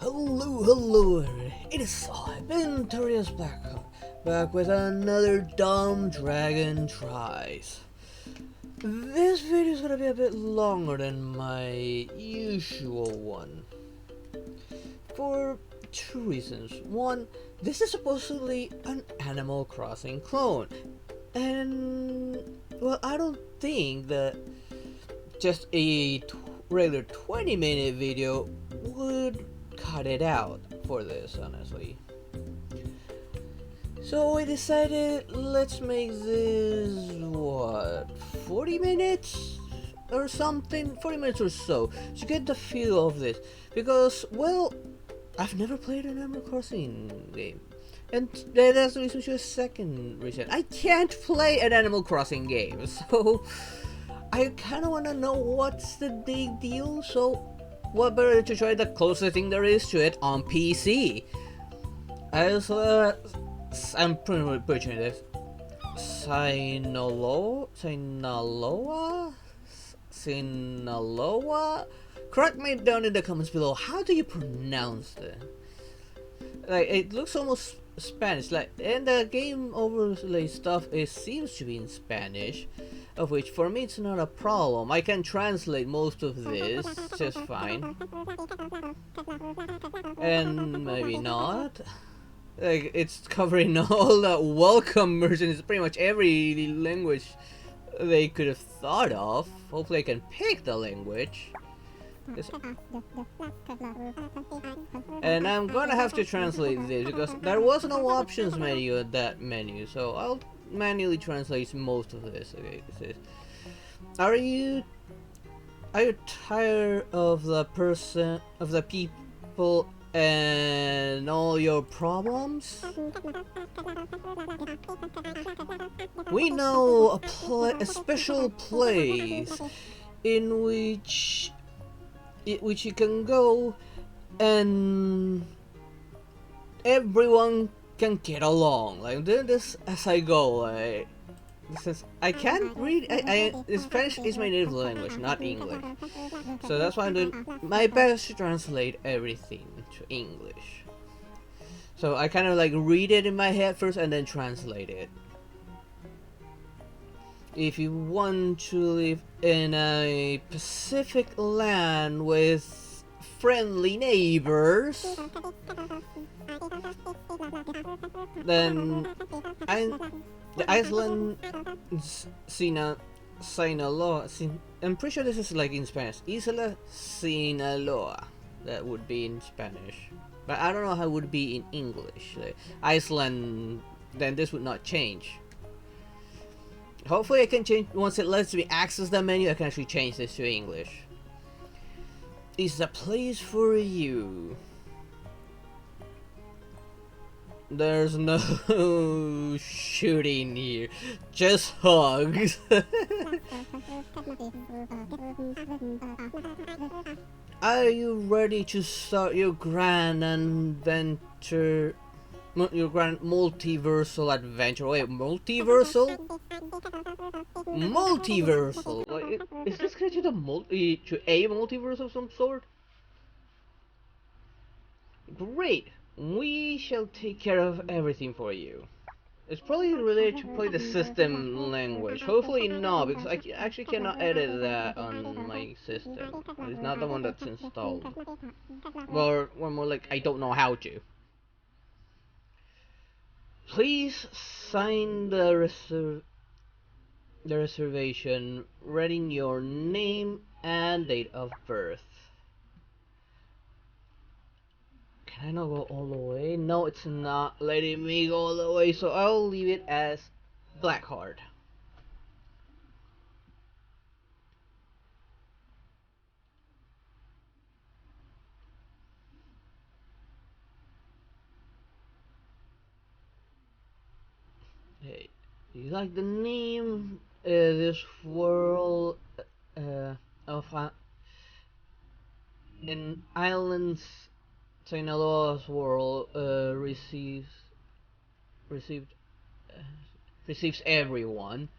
Hello, it is I, Ventorious Blackhawk, back with another Dumb Dragon Tries. This video is gonna be a bit longer than my usual one, for two reasons. One, this is supposedly an Animal Crossing clone, and, well, I don't think that just a regular 20-minute video would cut it out for this, honestly. So we decided, let's make this, what, 40 minutes or something? 40 minutes or so, to get the feel of this. Because, well, I've never played an Animal Crossing game. And that's the reason to a second reason. I can't play an Animal Crossing game, so I kinda wanna know what's the big deal, so what better to try the closest thing there is to it on PC. I'm pretty much butchering this. Sinaloa? Correct me down in the comments below, how do you pronounce it? Like, it looks almost Spanish, like, and the game overlay stuff, it seems to be in Spanish, of which for me it's not a problem. I can translate most of this just fine, and maybe not. Like, it's covering all the welcome versions, pretty much every language they could have thought of. Hopefully I can pick the language. And I'm gonna have to translate this because there was no options menu at that menu, so I'll manually translate most of this. Okay, it says, are you tired of the people and all your problems? We know a special place in which you can go and everyone can get along. Like, I'm doing this as I go. Like, I can't read. Spanish is my native language, not English. So that's why I'm doing my best to translate everything to English. So I kind of like read it in my head first and then translate it. If you want to live in a Pacific land with friendly neighbors, then the island Sinaloa. I'm pretty sure this is like in Spanish. Isla Sinaloa. That would be in Spanish, but I don't know how it would be in English. Like, Iceland, then this would not change. Hopefully I can change, once it lets me access the menu, I can actually change this to English. Is the place for you. There's no shooting here, just hugs. Are you ready to start your grand adventure? Your grand multiversal adventure. Wait, multiversal? Multiversal. Like, is this connected to a multiverse of some sort? Great. We shall take care of everything for you. It's probably related to play the system language. Hopefully not, because I actually cannot edit that on my system. It's not the one that's installed. Or more like, I don't know how to. Please sign the reservation, writing your name and date of birth. Can I not go all the way? No, it's not letting me go all the way, so I'll leave it as Blackheart. Hey, you like the name? This world of in islands, Sinaloa's world received receives everyone.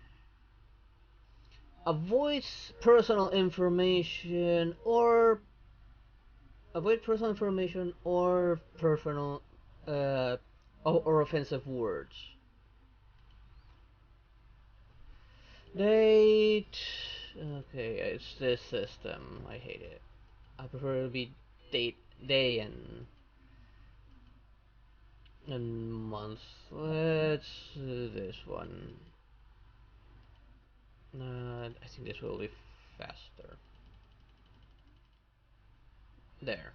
Avoids personal information or avoid personal information or personal or offensive words. Date. Okay, it's this system. I hate it. I prefer it to be day and month. Let's do this one. I think this will be faster. There.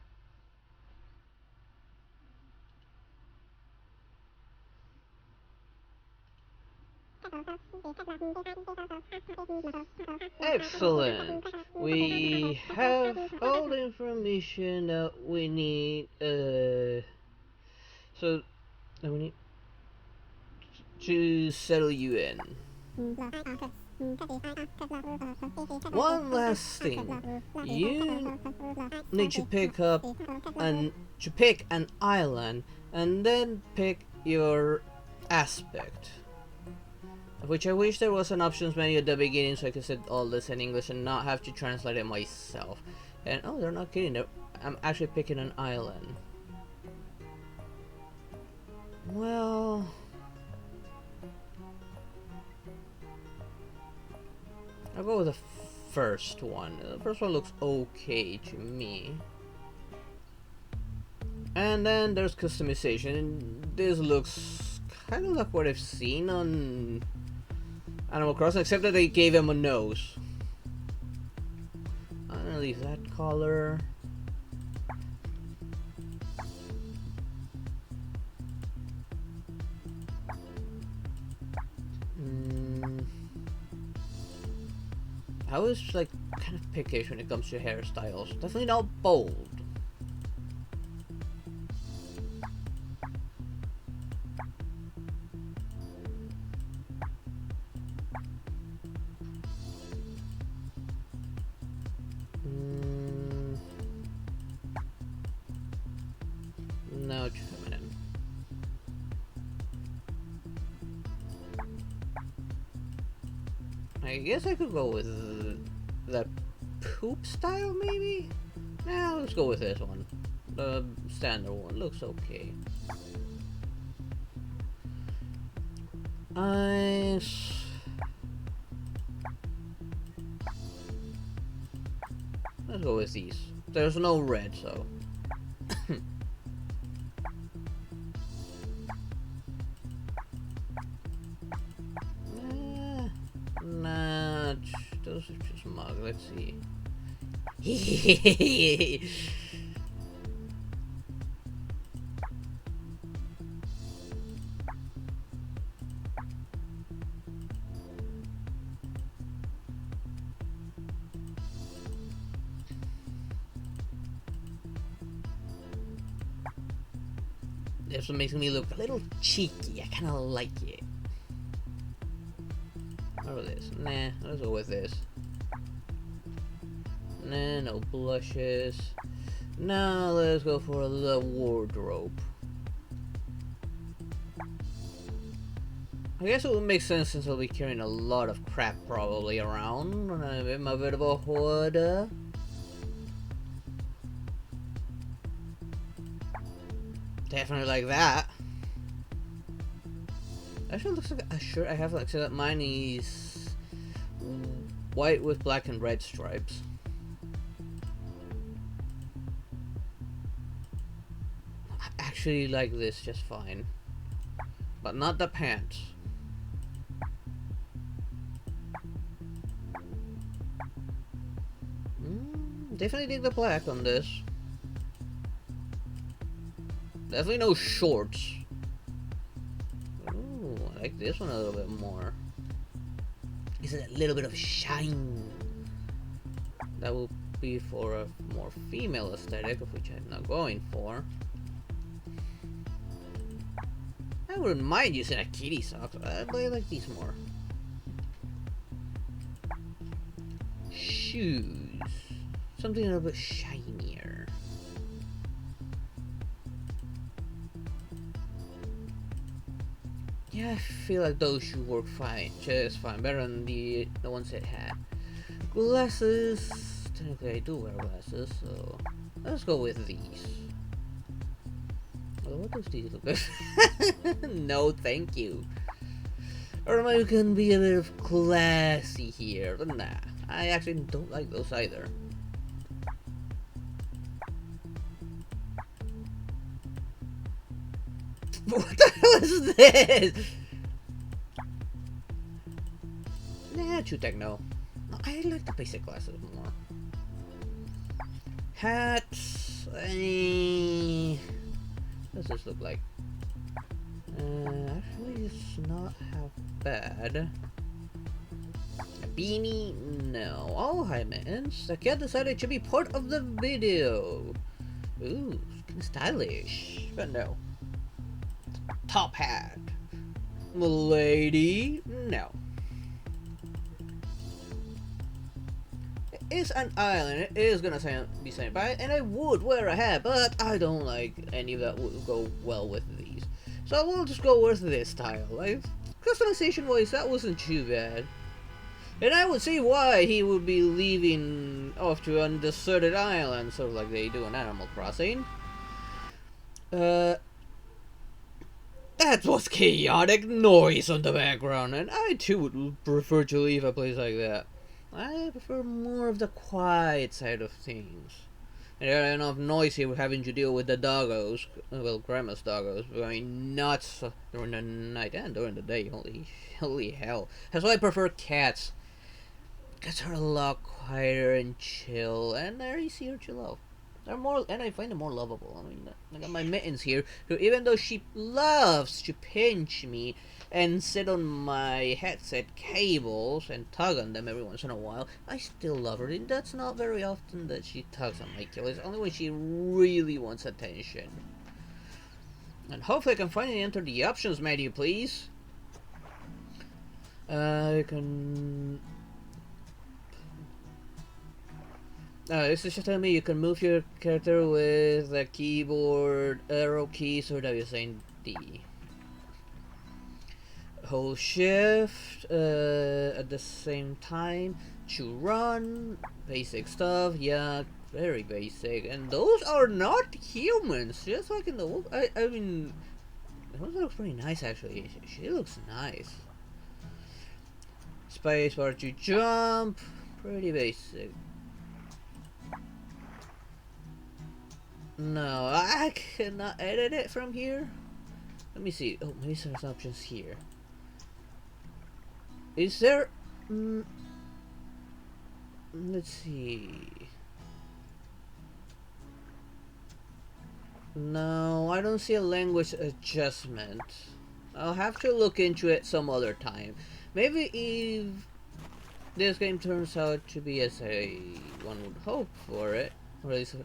Excellent. We have all the information that we need. So we need to settle you in. One last thing, you need to pick an island and then pick your aspect. Which I wish there was an options menu at the beginning so I could set all this in English and not have to translate it myself. And oh, they're not kidding, I'm actually picking an island. Well, I'll go with the first one. The first one looks okay to me. And then there's customization. This looks kind of like what I've seen on Animal Crossing, except that they gave him a nose. I'm gonna leave that color. I was like kind of pickish when it comes to hairstyles. Definitely not bold. No, it's feminine. I guess I could go with the poop style, maybe? Nah, let's go with this one. The standard one looks okay. Let's go with these. There's no red, so. Nah, those are just mug. Let's see. This one makes me look a little cheeky. I kind of like it. What about this? Nah, let's go with this. Nah, no blushes. Now let's go for the wardrobe. I guess it would make sense since I'll be carrying a lot of crap probably around. I'm a bit of a hoarder. Definitely like that. Actually looks like a shirt I have, like, so that mine is white with black and red stripes. I actually like this just fine. But not the pants. Definitely dig the black on this. Definitely no shorts. Ooh, I like this one a little bit more. Is it a little bit of shine? That will be for a more female aesthetic, of which I'm not going for. I wouldn't mind using a kitty sock, but I like these more. Shoes. Something a little bit shinier. Yeah, I feel like those should work fine, just fine, better than the ones it had. Glasses, technically I do wear glasses, so Let's go with these. Well, what does these look like? No, thank you. Or maybe we can be a bit of classy here. But nah, I actually don't like those either. What the hell is this? Nah, true techno. No, I like the basic classes more. Hats. What does this look like? Actually, it's not half bad. A beanie? No. Oh, hi, man. The cat decided to be part of the video. Ooh, kind of stylish. But no. Top hat. Lady? No. It's an island. It is gonna be sand by, and I would wear a hat, but I don't like any of that would go well with these. So we'll just go with this style. Like, customization wise, that wasn't too bad. And I would see why he would be leaving off to a deserted island, sort of like they do in Animal Crossing. That was chaotic noise on the background, and I too would prefer to leave a place like that. I prefer more of the quiet side of things. And there are enough noise here having to deal with the doggos. Well, Grandma's doggos going nuts during the night and during the day. Holy hell. That's why I prefer cats. Cats are a lot quieter and chill, and they're easier to love. They're more, and I find them more lovable. I mean, I got my Mittens here, who even though she loves to pinch me and sit on my headset cables and tug on them every once in a while, I still love her. And that's not very often that she tugs on my cables. Only when she really wants attention. And hopefully I can finally enter the options menu, please. I can... this is just telling me you can move your character with the keyboard, arrow keys, or W saying D. Hold shift at the same time to run. Basic stuff, yeah, very basic. And those are not humans, just like in the... I mean, those look pretty nice actually. She looks nice. Space bar to jump, pretty basic. No, I cannot edit it from here. Let me see. Oh, maybe there's options here. Is there... let's see. No, I don't see a language adjustment. I'll have to look into it some other time. Maybe if this game turns out to be as one would hope for it, or at least...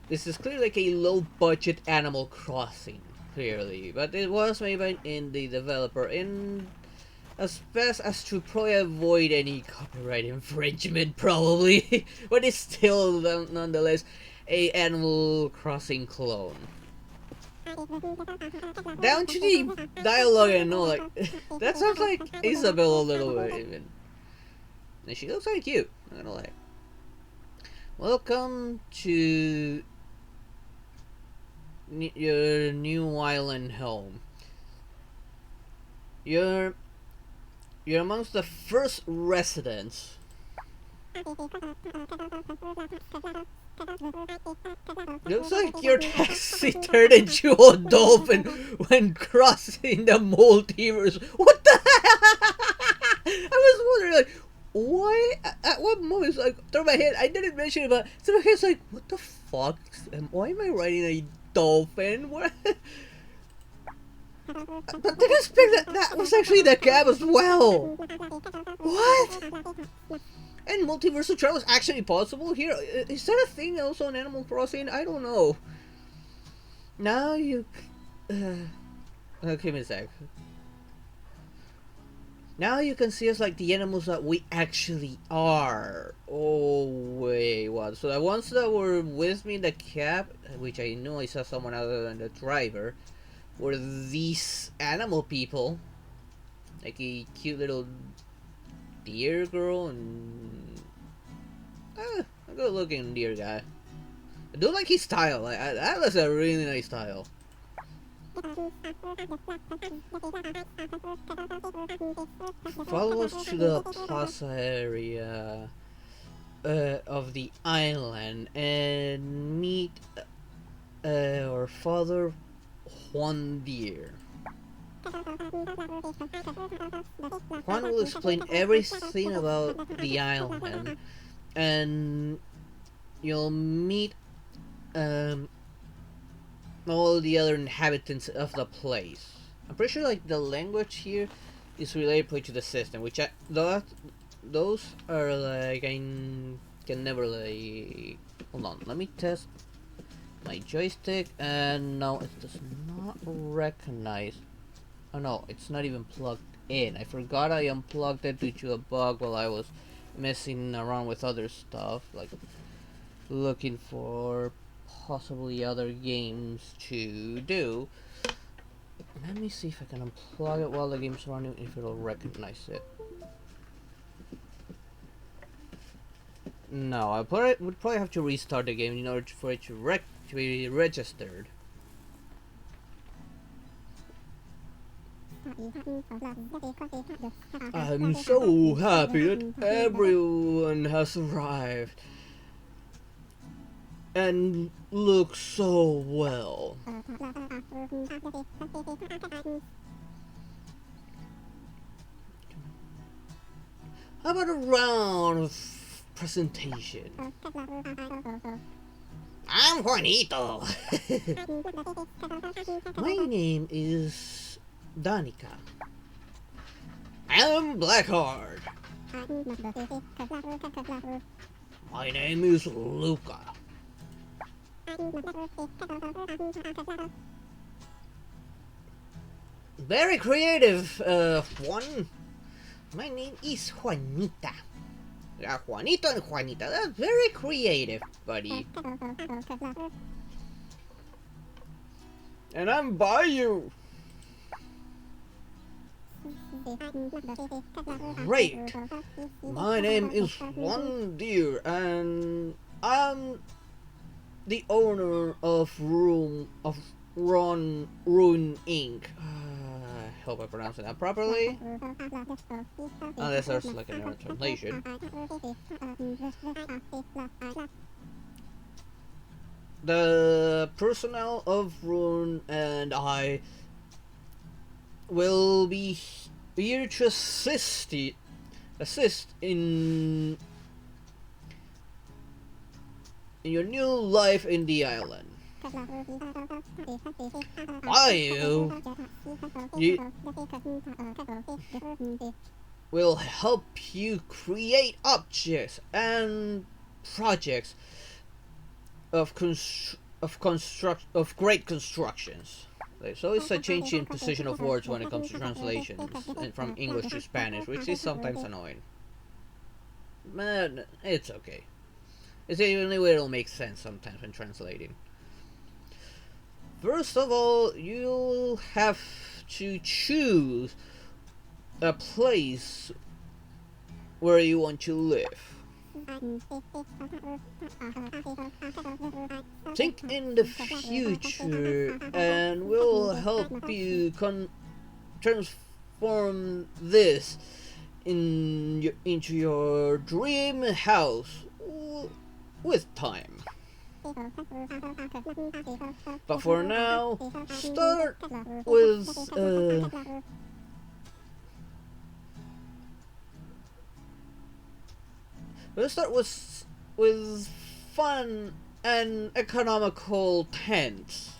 This is clearly like a low-budget Animal Crossing, clearly, but it was made by an indie developer in as best as to probably avoid any copyright infringement, probably, but it's still nonetheless a Animal Crossing clone. Down to the dialogue, I know, like that sounds like Isabel a little bit, even, and she looks kind of cute. I'm not gonna lie. Welcome to your new island home. You're amongst the first residents. Looks like your taxi turned into a dolphin when crossing the multiverse. What the hell? I was wondering, like, why? At one moment, like, through my head, I didn't mention it, but through my head, it's like, what the fuck? Why am I riding a dolphin? What? But didn't expect that was actually the cab as well. What? And multiversal travel is actually possible here? Is that a thing also in Animal Crossing? I don't know. Now you... give me a sec. Now you can see us like the animals that we actually are. Oh, wait, what? So the ones that were with me in the cab, which I knew I saw someone other than the driver, were these animal people. Like a cute little deer girl and... a good looking deer guy. I do like his style. That was a really nice style. Follow us to the plaza area of the island and meet our father Juan Deere. Juan will explain everything about the island, and you'll meet all the other inhabitants of the place. I'm pretty sure like the language here is related to the system, which those are like I can never like. Hold on, let me test my joystick, and no, it does not recognize. Oh no, it's not even plugged in. I forgot I unplugged it due to a bug while I was messing around with other stuff, like looking for possibly other games to do. Let me see if I can unplug it while the game's running, if it'll recognize it. No, would probably have to restart the game in order for it to be registered. I'm so happy that everyone has arrived and looks so well. How about a round of presentation? I'm Juanito. My name is Danica. I'm Blackheart. My name is Luca. Very creative, one. My name is Juanita. Juanito and Juanita. That's very creative, buddy. And I'm Bayou. Great. My name is Juan Deere, and I'm the owner of Ruin Inc. I hope I pronounced that properly. Unless there's like an error translation. The personnel of Ruin and I will be here to assist in your new life in the island. You will help you create objects and projects of great constructions. So it's a change in position of words when it comes to translations from English to Spanish, which is sometimes annoying. But it's okay. It's the only way it'll make sense sometimes when translating. First of all, you'll have to choose a place where you want to live. Think in the future, and we'll help you transform this into your dream house with time. But for now, start with let's start with fun and economical tents.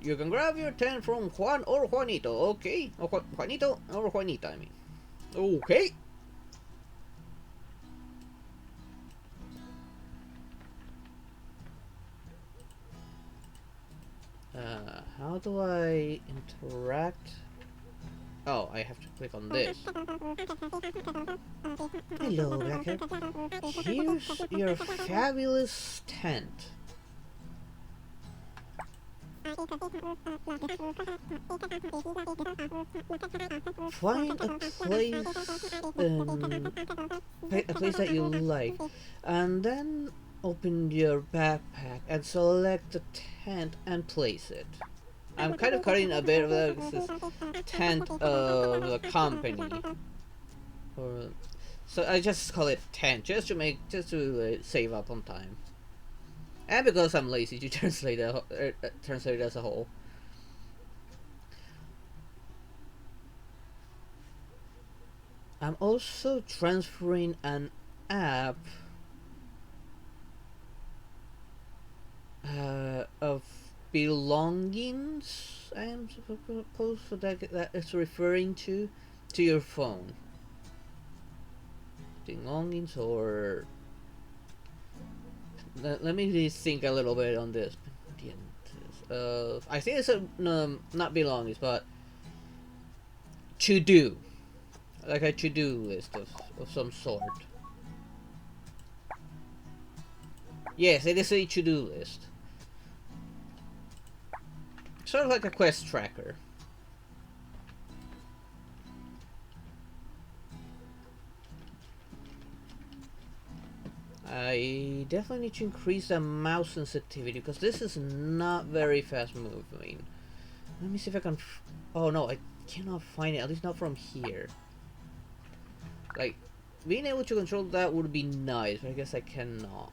You can grab your tent from Juan or Juanito, okay? Or Juanito or Juanita, I mean. Okay. How do I interact? Oh, I have to click on this. Hello, Blackheart. Here's your fabulous tent. Find a place that you like, and then open your backpack and select the tent and place it. I'm kind of cutting a bit of the tent of the company, or so I just call it tent just to save up on time, and because I'm lazy to translate translate it as a whole. I'm also transferring an app of belongings. I am supposed so that is referring to your phone. Belongings or let me think a little bit on this. I think it's not belongings, but to do, like a to do list of some sort. Yes, it is a to do list. Sort of like a quest tracker. I definitely need to increase the mouse sensitivity because this is not very fast moving. Let me see if I can. Oh no, I cannot find it. At least not from here. Like, being able to control that would be nice, but I guess I cannot.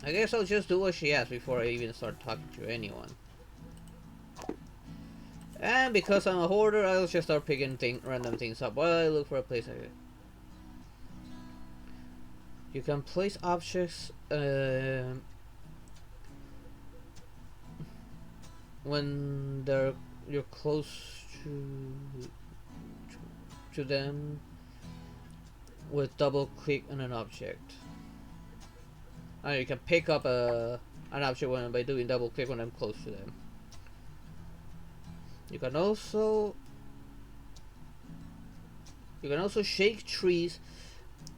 I guess I'll just do what she asks before I even start talking to anyone. And because I'm a hoarder, I'll just start picking random things up while I look for a place. You can place objects when you're close to them with double click on an object. You can pick up an object by doing double click when I'm close to them. You can also shake trees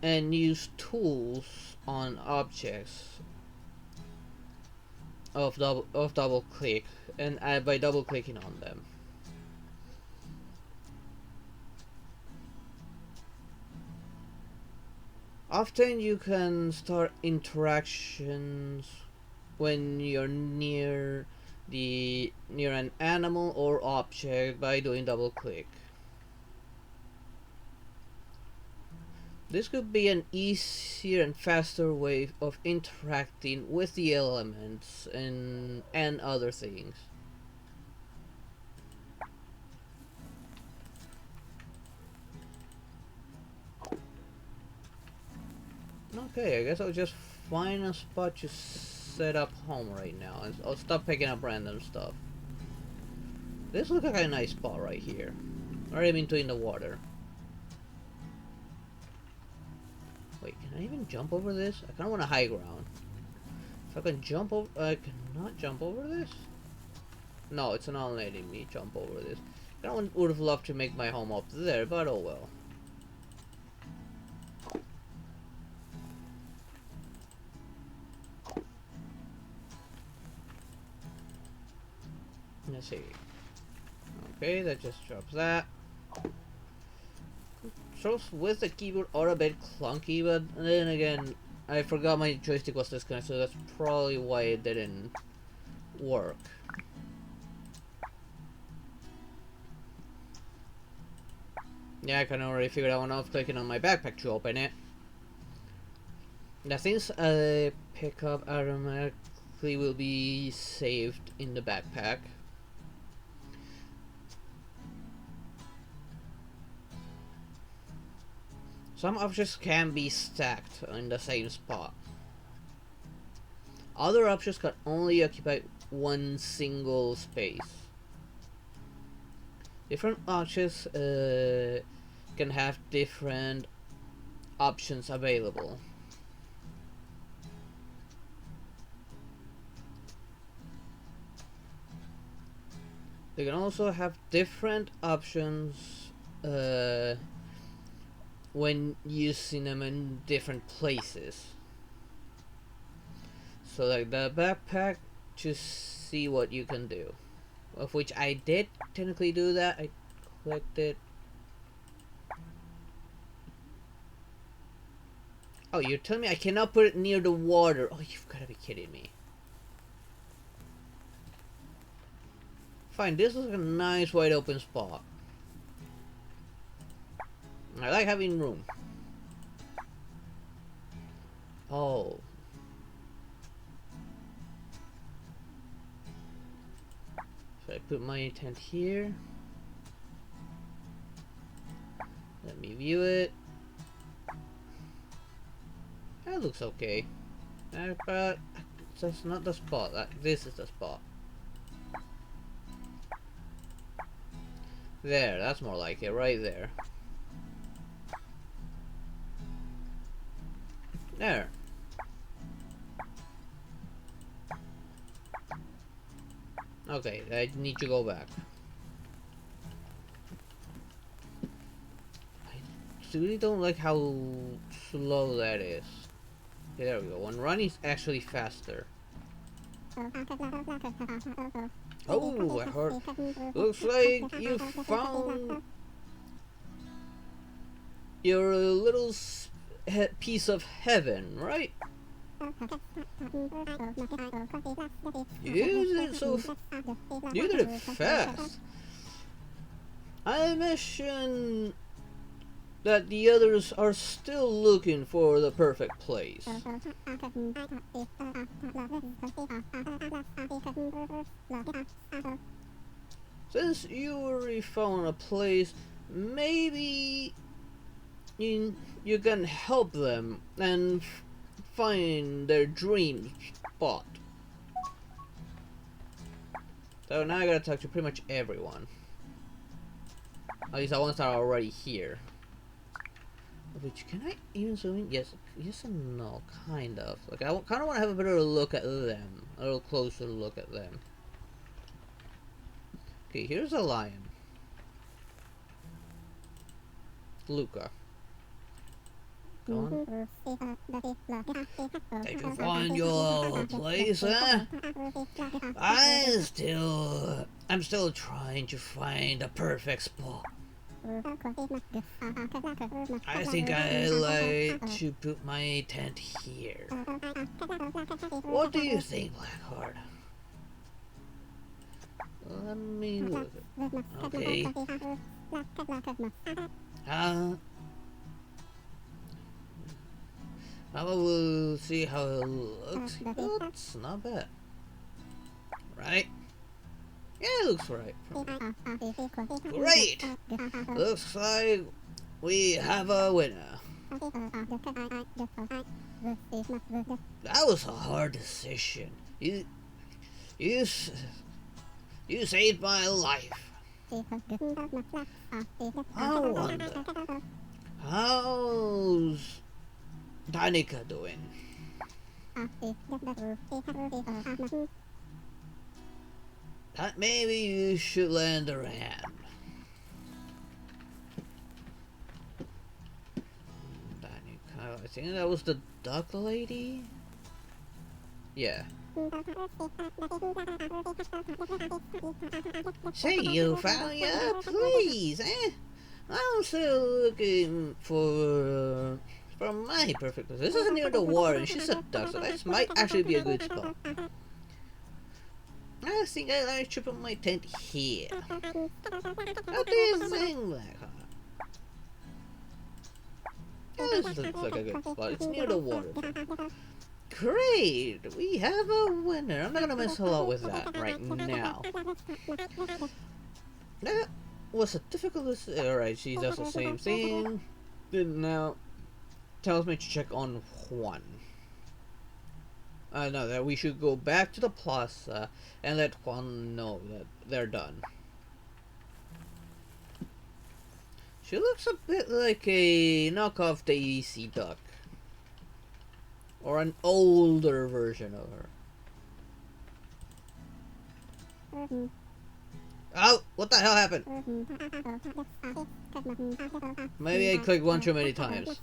and use tools on objects of double click and by double clicking on them. Often you can start interactions when you're near an animal or object by doing double click. This could be an easier and faster way of interacting with the elements and other things. Okay, I guess I'll just find a spot to set up home right now, and I'll stop picking up random stuff. This looks like a nice spot right here, right in between the water. Wait, can I even jump over this? I kind of want a high ground. If I can jump over, I cannot jump over this. No, it's not letting me jump over this. I would have loved to make my home up there, but oh well. Let's see. Okay, that just drops that. Controls with the keyboard are a bit clunky, but then again, I forgot my joystick was disconnected, so that's probably why it didn't work. Yeah, I can already figure out when I was clicking on my backpack to open it. The things I pick up automatically will be saved in the backpack. Some objects can be stacked in the same spot. Other objects can only occupy one single space. Different objects can have different options available. They can also have different options when using them in different places. So like the backpack, just see what you can do. Of which I did technically do that. I clicked it. Oh, you're telling me I cannot put it near the water? Oh, you've got to be kidding me. Fine, this is a nice wide open spot. I like having room. Oh. Should I put my tent here? Let me view it. That looks okay. But that's not the spot. This is the spot. There, that's more like it, right there. There. Okay, I need to go back. I really don't like how slow that is. Okay, there we go. When running is actually faster. Oh, I heard. Looks like you found your little piece of heaven, right? You did it fast. I mentioned that the others are still looking for the perfect place. Since you already found a place, maybe you can help them and find their dream spot. So now I gotta talk to pretty much everyone. At least the ones that are already here. Which, can I even zoom in? Yes and no, kind of. Like, I kind of want to have a better look at them. A little closer look at them. Okay, here's a lion. Luca. Go on. Did you find your place, huh? I'm still trying to find the perfect spot. I think I like to put my tent here. What do you think, Blackheart? Let me look. Okay. We'll see how it looks. It's not bad. Right? Yeah, it looks right. Great! Looks like we have a winner. That was a hard decision. You saved my life. I wonder, how's Danica doing? That maybe you should lend her hand. Danica, I think that was the duck lady? Yeah. Say, you found your place, eh? I'm still looking for my perfect place. This is near the water, and she's a duck, so this might actually be a good spot. I think I like to put my tent here. What do you think, Blackheart? Yeah, this looks like a good spot. It's near the water. Great! We have a winner. I'm not gonna mess a lot with that right now. That was a difficult. Alright, she does the same thing. Then now tells me to check on Juan. No, that we should go back to the plaza and let Juan know that they're done. She looks a bit like a knockoff Daisy Duck. Or an older version of her. Oh, what the hell happened? Maybe I clicked one too many times.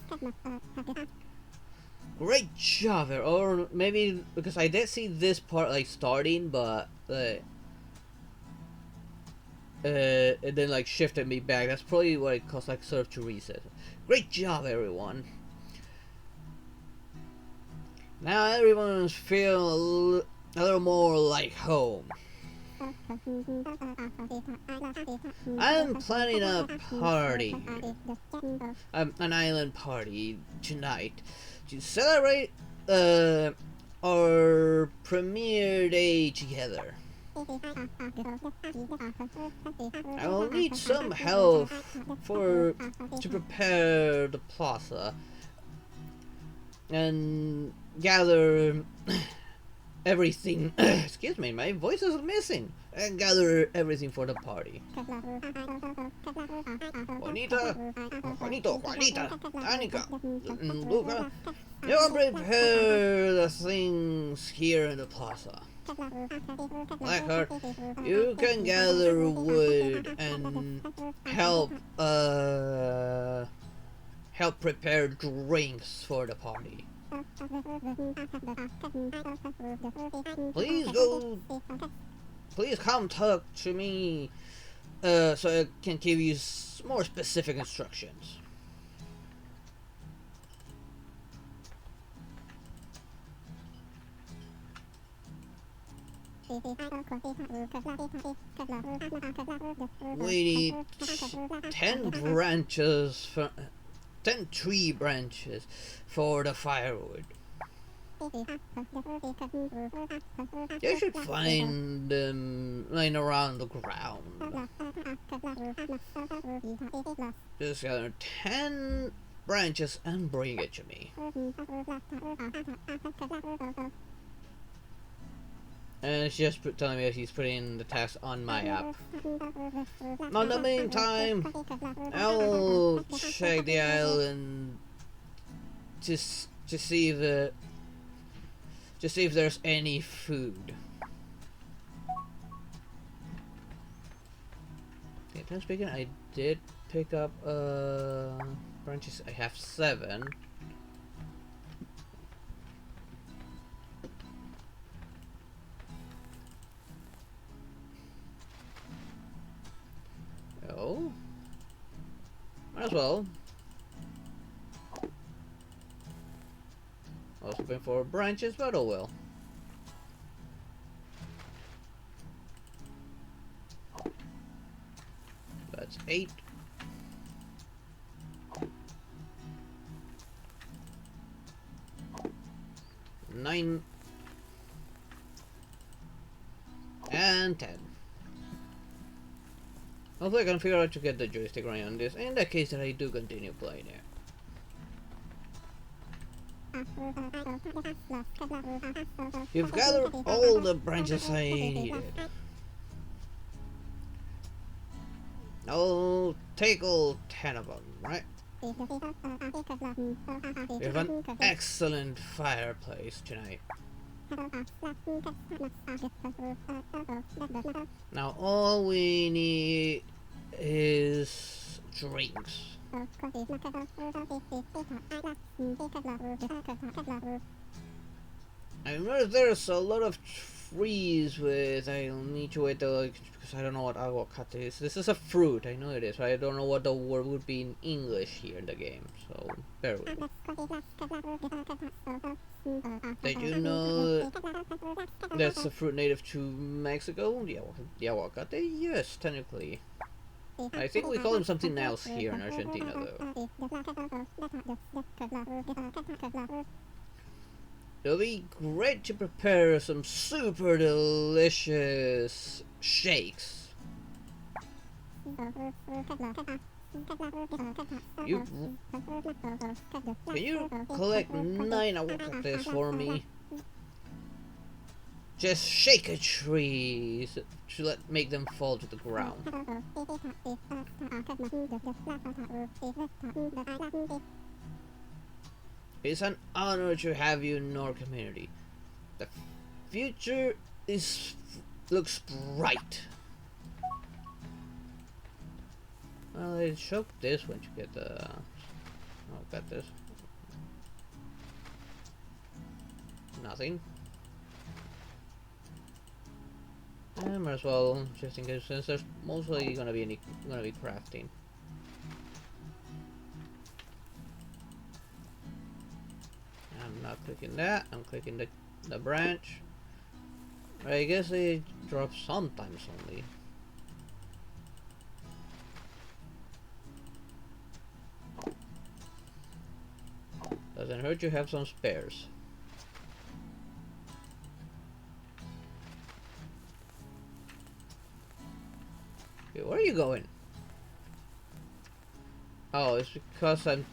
Great job there. Or maybe because I did see this part like starting, but and then like shifted me back. That's probably what it cost, like sort of to reset. Great job, everyone. Now everyone's feeling a little more like home. I'm planning a party, an island party tonight to celebrate our premiere day together. I will need some help to prepare the plaza and gather everything. Excuse me, my voice is missing. And gather everything for the party. Juanito, Anika, and Luca, you will prepare the things here in the plaza. Blackheart, you can gather wood and help prepare drinks for the party. Please come talk to me so I can give you more specific instructions. We need 10 branches, 10 tree branches for the firewood. You should find them lying around the ground. Just gather 10 branches and bring it to me. And she's just telling me that she's putting the task on my app. In the meantime, I'll check the island to see if there's any food. Okay, speaking, I did pick up branches. I have 7. Oh, might as well. I was hoping for branches, but oh well. That's 8. Nine. And 10. Hopefully I can figure out to get the joystick right on this. In that case, that I do continue playing it. You've gathered all the branches I needed. I'll take all 10 of them, right? We have an excellent fireplace tonight. Now all we need is drinks. I remember there's a lot of trees with. I'll need to wait because I don't know what aguacate is. This is a fruit, I know it is, but I don't know what the word would be in English here in the game, so bear with me. Did you know that's a fruit native to Mexico? The aguacate? Yes, technically. I think we call him something else here in Argentina, though. It'll be great to prepare some super delicious shakes. Can you collect 9 aguacates for me? Just shake a tree to make them fall to the ground. It's an honor to have you in our community. The future looks bright. Well, I shook this one to get the. Oh, got this. Nothing. might as well, just in case, since there's mostly gonna be crafting. I'm not clicking that. I'm clicking the branch. I guess they drop sometimes only. Doesn't hurt to have some spares. Okay, where are you going? Oh, it's because of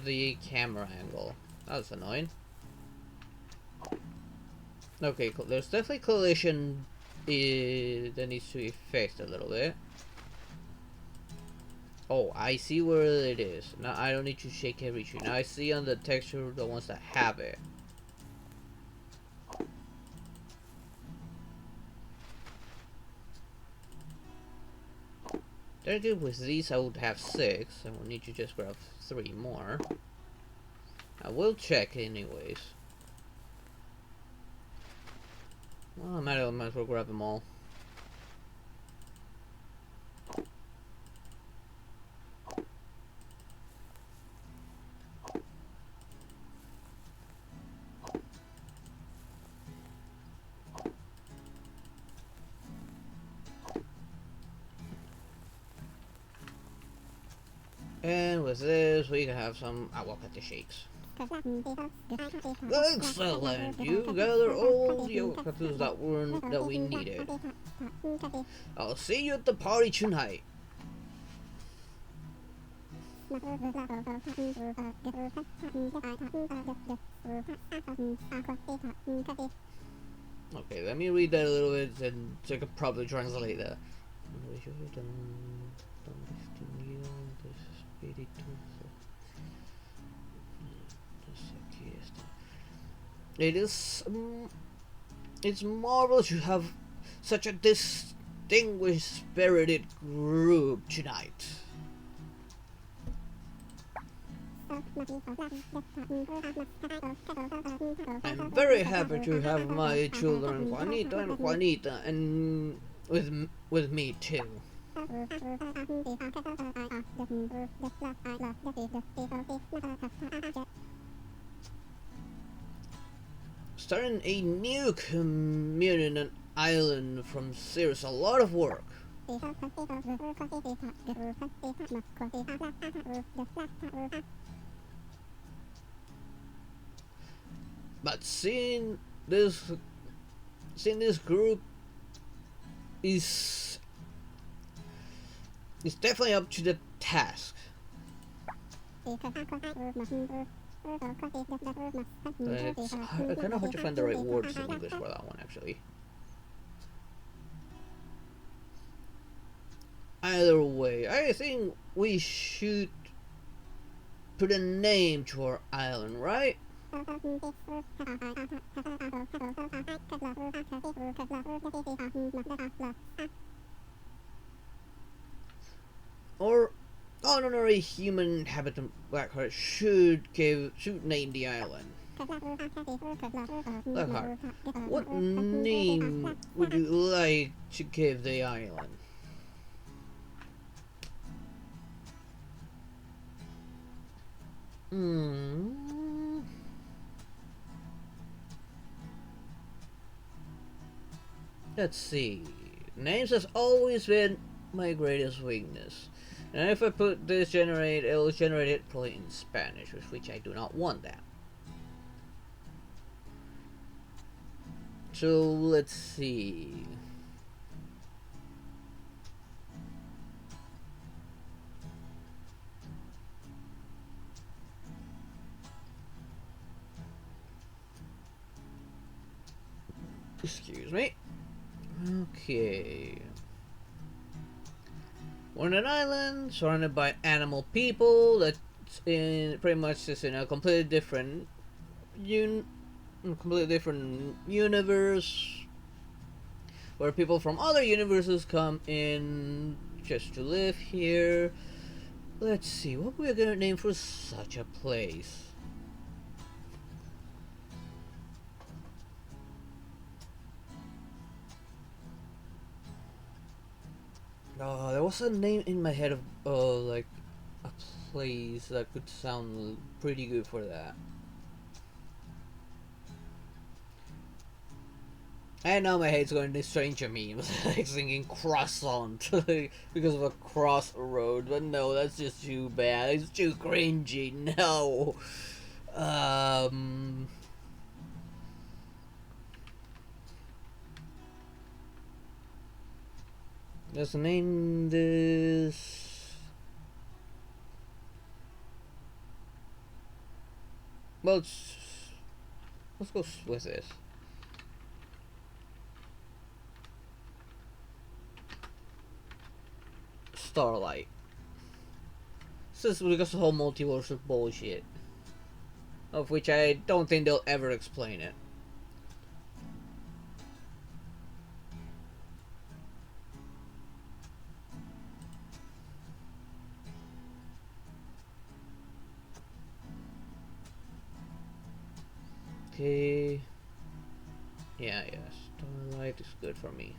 the camera angle. That's annoying. Okay, cool. There's definitely collision that needs to be fixed a little bit. Oh, I see where it is. Now I don't need to shake every tree. Now I see on the texture the ones that have it. They're good with these. I would have 6. I will need to just grab 3 more. I will check anyways. Well, I might as well grab them all. And with this, we can have some avocado shakes. Excellent! You gather all the avocados that we needed. I'll see you at the party tonight. Okay, let me read that a little bit and so I can probably translate that. It's marvelous to have such a distinguished spirited group tonight. I'm very happy to have my children Juanita and with me too. Starting a new community on island from Sears, a lot of work. But seeing this group is definitely up to the task. It's kind of hard to find the right words in English for that one, actually. Either way, I think we should put a name to our island, right? Or ordinary human inhabitant Blackheart should name the island. Blackheart, what name would you like to give the island? Let's see. Names has always been my greatest weakness. And if I put this generate, it'll generate it probably in Spanish, which I do not want that. So let's see. Excuse me. Okay. We're on an island surrounded by animal people that's pretty much just in a completely different universe where people from other universes come in just to live here. Let's see, what we're gonna name for such a place. There was a name in my head of like a place that could sound pretty good for that. And now my head's going to stranger memes, like singing croissant because of a crossroad. But no, that's just too bad. It's too cringy. No. Um. Let's name this. Well, let's go with this. Starlight. This is because the whole multiverse of bullshit. Of which I don't think they'll ever explain it. Okay. Yeah, Starlight is good for me.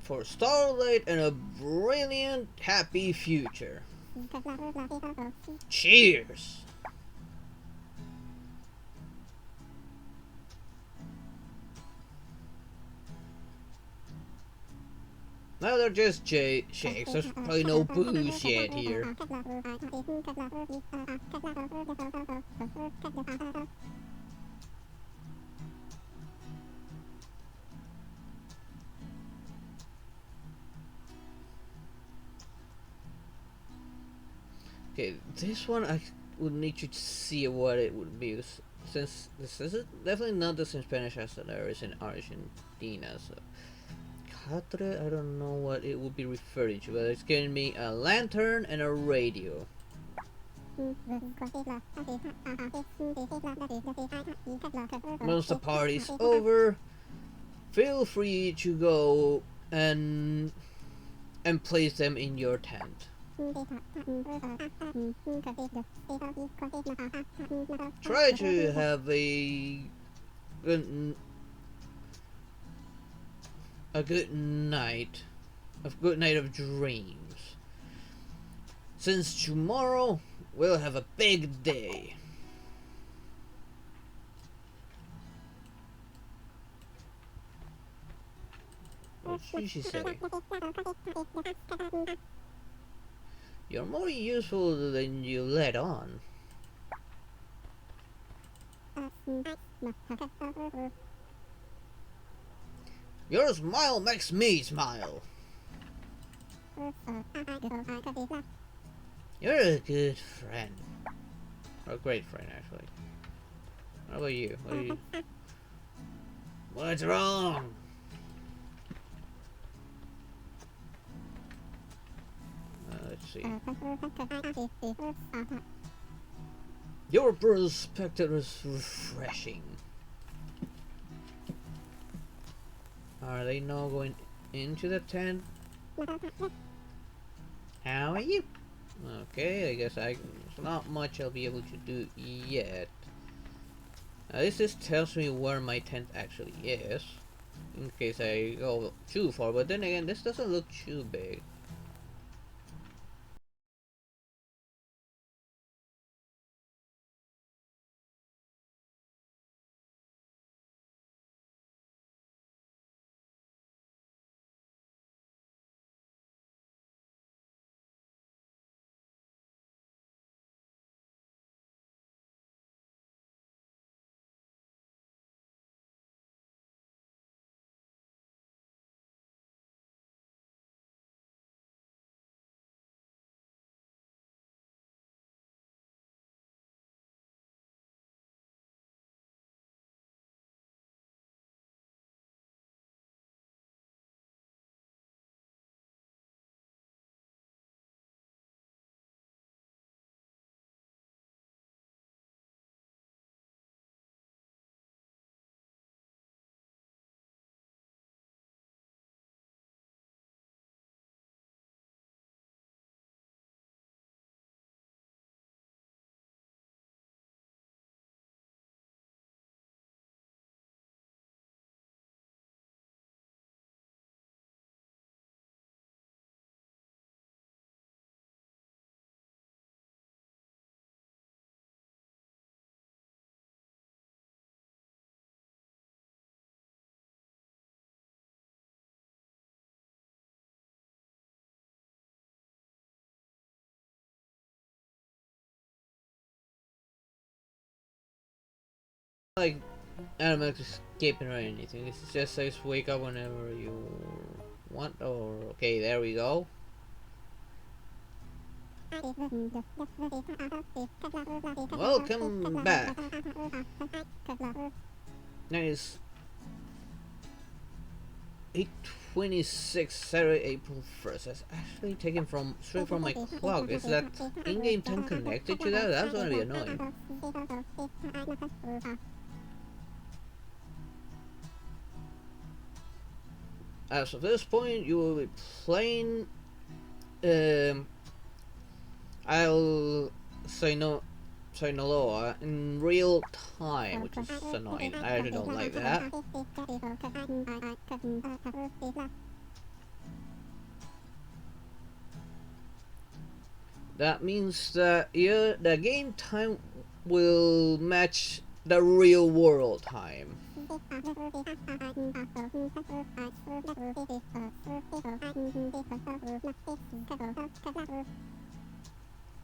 For Starlight and a brilliant, happy future. Cheers! No, they're just shakes. There's probably no booze yet here. Okay, this one I would need to see what it would be, since this is definitely not the same Spanish as there is in Argentina. So, catre, I don't know what it would be referring to, but it's giving me a lantern and a radio. Once the party's over, feel free to go and place them in your tent. Try to have a good night, of dreams. Since tomorrow we'll have a big day. What should she say? You're more useful than you let on. Your smile makes me smile. You're a good friend. Or a great friend, actually. How about you? What's wrong? Let's see. Your perspective is refreshing. Are they now going into the tent? How are you? Okay, I guess there's not much I'll be able to do yet. This just tells me where my tent actually is, in case I go too far, but then again, this doesn't look too big. like automatic escaping or anything. It just says wake up whenever you want. Or okay, there we go. Welcome back. Nice. 8:26 Saturday, April 1st. That's actually taken from straight from my clock. Is that in-game time connected to that? That's gonna be annoying. As of this point, you will be playing. I'll say no. Sinaloa in real time, which is annoying. I actually don't like that. That means that the game time will match the real world time.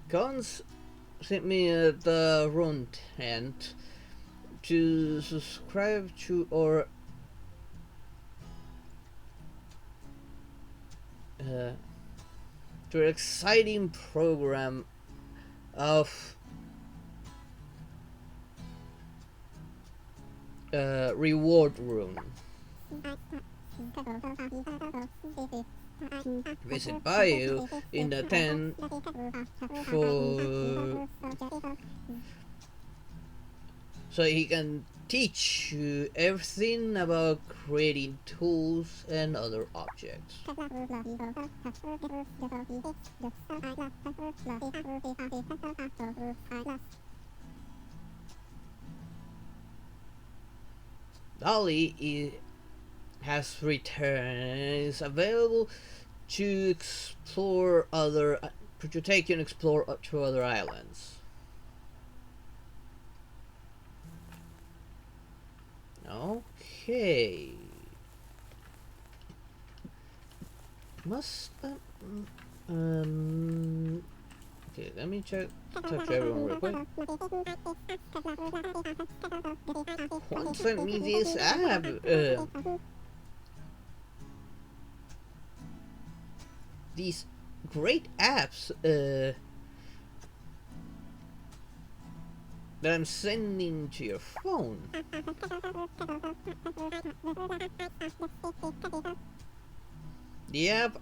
Cons sent me the rune tent to subscribe to or to an exciting program of reward rune. Visit Bayou in the tent for so he can teach you everything about creating tools and other objects. Dolly has returned and is available to explore to take you and explore up to other islands. Okay. Okay, let me talk to everyone real quick. Juan sent me this app. These great apps that I'm sending to your phone. The app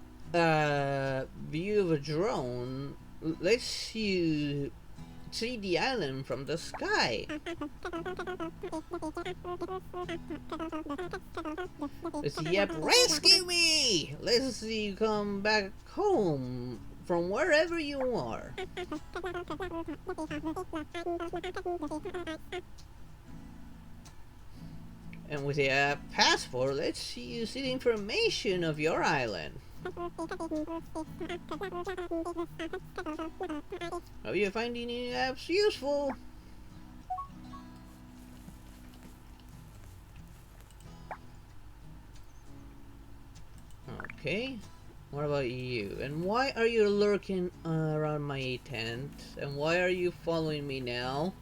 view of a drone lets you see the island from the sky. It's the app rescue me! Let's you come back home from wherever you are. And with the app passport, lets you see the information of your island. Are you finding any apps useful? Okay, what about you? And why are you lurking around my tent? And why are you following me now?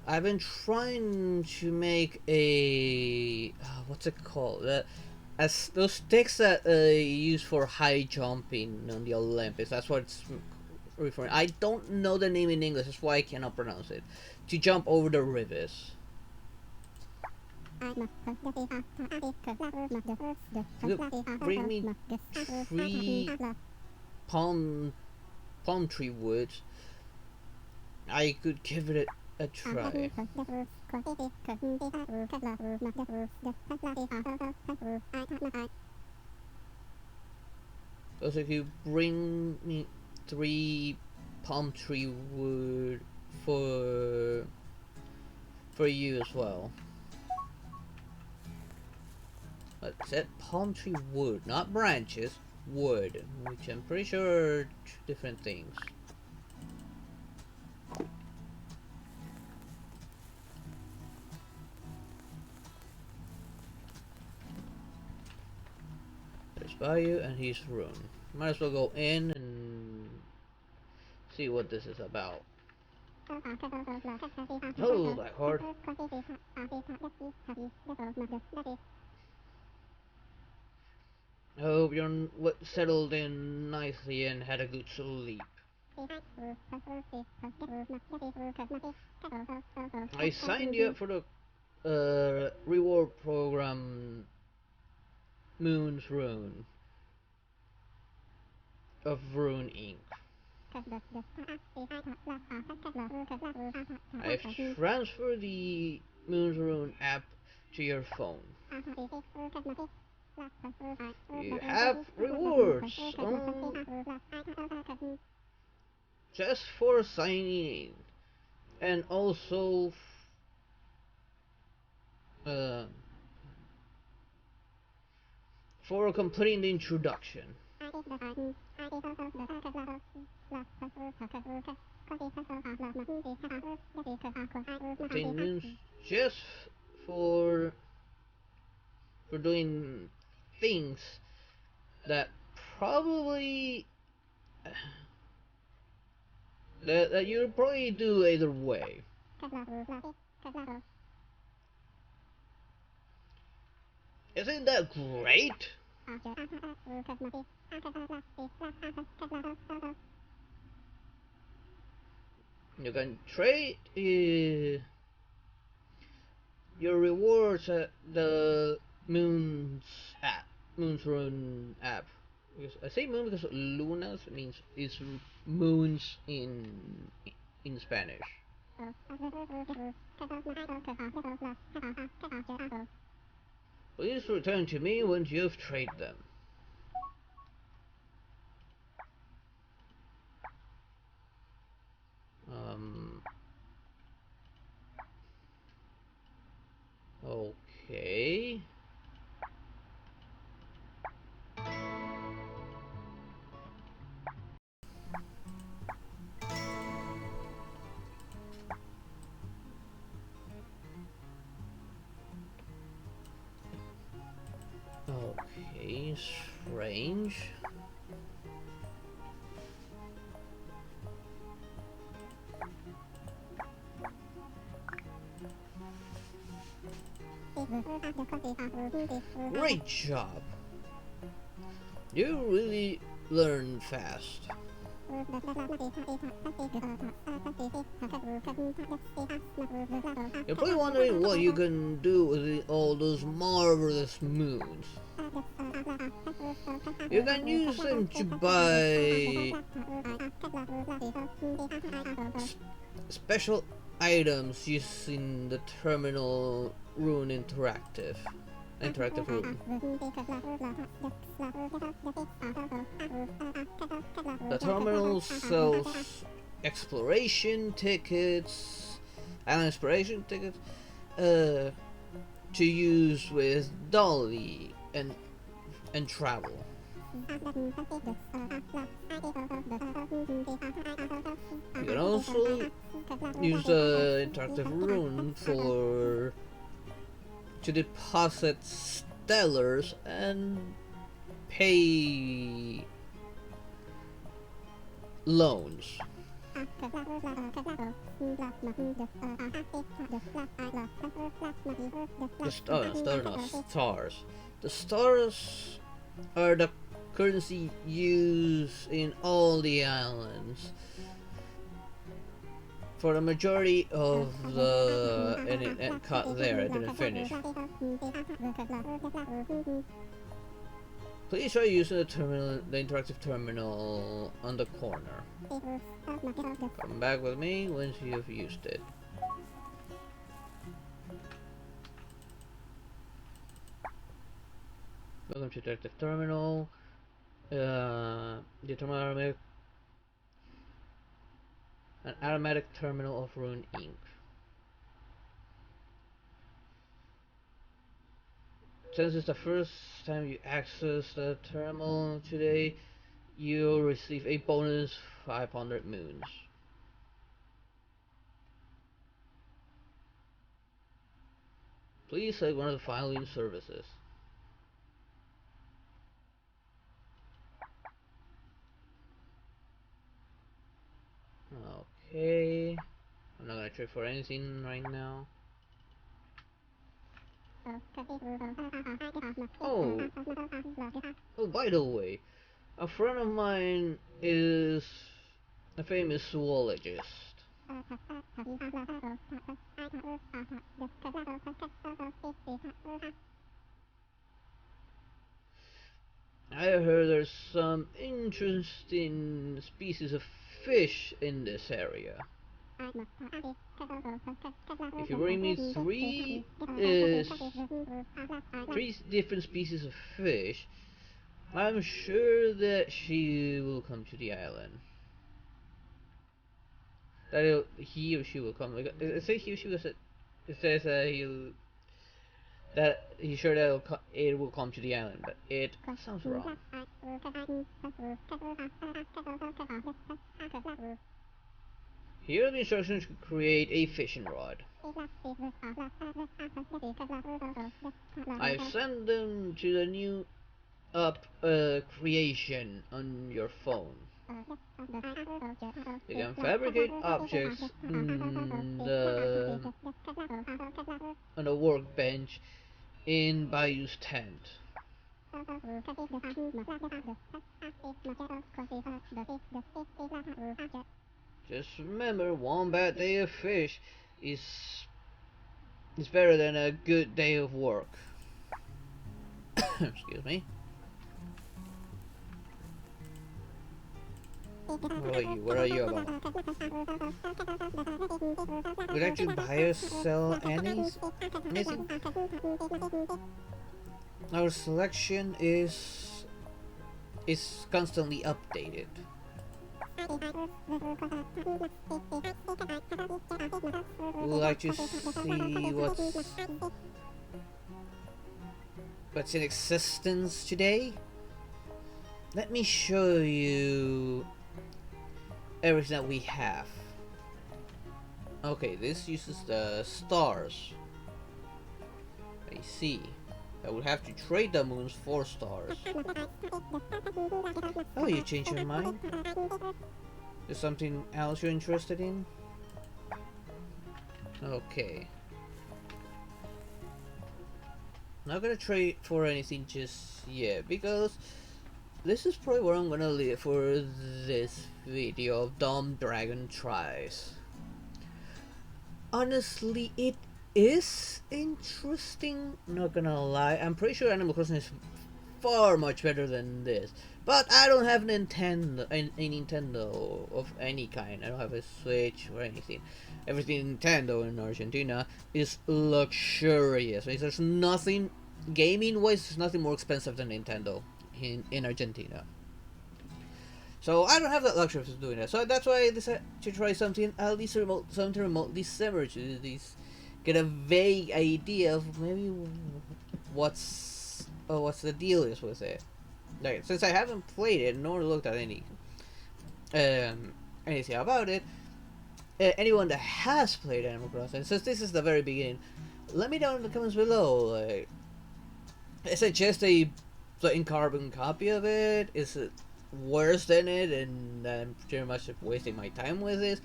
I've been trying to make a what's it called? As those sticks that you use for high jumping on the Olympics. That's what it's referring. I don't know the name in English. That's why I cannot pronounce it. To jump over the rivers. Bring me 3 palm tree wood. I could give it a try. Also, if you bring me 3 palm tree wood for you as well. But said palm tree wood, not branches, wood, which I'm pretty sure are 2 different things. Bayou and his room. Might as well go in and see what this is about. Oh, Blackheart. I hope you're settled in nicely and had a good sleep. I signed you up for the reward program Moon's Rune of Rune Inc. I've transferred the Moon's Rune app to your phone. You have rewards just for signing in, and also uh, for completing the introduction. Continues just for doing things that probably that you'll probably do either way. Isn't that great? You can trade your rewards at the Moon's Rune app. Because I say moon because lunas means it's moons in Spanish. Please return to me once you've traded them. Okay. Okay, strange. Great job! You really learn fast. You're probably wondering what you can do with all those marvelous moons. You can use them to buy special items using the terminal Rune interactive room. The terminal sells exploration tickets, island exploration tickets, to use with Dolly and travel. You can also use the interactive rune to deposit stellars and pay loans. Stars. The stars are the currency used in all the islands. For the majority of the and cut there, I didn't finish. Please try using the interactive terminal on the corner. Come back with me once you've used it. Welcome to interactive terminal. The terminal an automatic terminal of Rune Inc. Since it's the first time you access the terminal today, you'll receive a bonus 500 moons. Please select one of the following services. Okay. I'm not gonna trade for anything right now. Oh, oh, by the way, a friend of mine is a famous zoologist. I heard there's some interesting species of fish in this area. If you bring me three different species of fish, I'm sure that she will come to the island. That he or she will come. Like, it says he or she was. It says that he's sure that it will come to the island, but it sounds wrong. Here are the instructions to create a fishing rod. I've sent them to the new up creation on your phone. You can fabricate objects on the workbench in Bayou's tent. Just remember, one bad day of fish is better than a good day of work. Excuse me. What are you about? Would I actually buy or sell anything? Our selection is constantly updated. Would like to see what's in existence today? Let me show you everything that we have. Okay, this uses the stars. I see. I would have to trade the moons for stars. Oh, you changed your mind? There's something else you're interested in? Okay. Not gonna trade for anything just yet, because this is probably where I'm gonna leave for this video of Dumb Dragon Tries. Honestly, it is interesting, not gonna lie. I'm pretty sure Animal Crossing is far much better than this. But I don't have a Nintendo of any kind. I don't have a Switch or anything. Everything Nintendo in Argentina is luxurious. There's nothing, gaming wise, there's nothing more expensive than Nintendo in Argentina. So I don't have that luxury of doing that. So that's why I decided to try something at least something remotely similar to these. Get a vague idea of maybe what's the deal is with it. Like, since I haven't played it nor looked at anything about it, anyone that has played Animal Crossing, since this is the very beginning, let me know in the comments below. Like, is it just a plain carbon copy of it? Is it worse than it, and I'm pretty much wasting my time with this?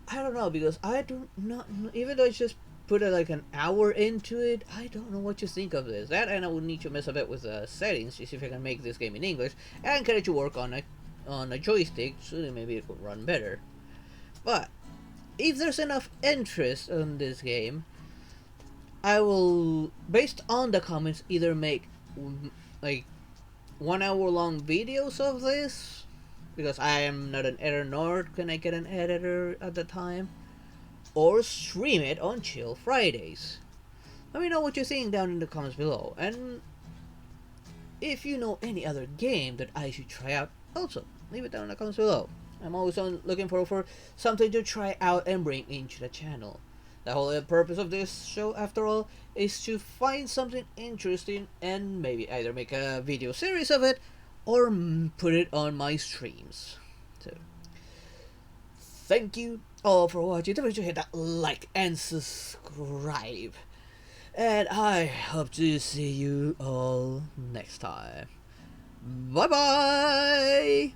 I don't know, because I do not know, even though it's just put like an hour into it, I don't know what you think of this. That, and I would need to mess a bit with the settings to see if I can make this game in English and get it to work on a joystick, so that maybe it would run better. But if there's enough interest in this game, I will, based on the comments, either make like 1 hour long videos of this, because I am not an editor, nor can I get an editor at the time, or stream it on Chill Fridays. Let me know what you think down in the comments below, and if you know any other game that I should try out, also leave it down in the comments below. I'm always looking for something to try out and bring into the channel. The whole purpose of this show, after all, is to find something interesting and maybe either make a video series of it or put it on my streams. So, thank you all for watching. Don't forget to hit that like and subscribe. And I hope to see you all next time. Bye bye!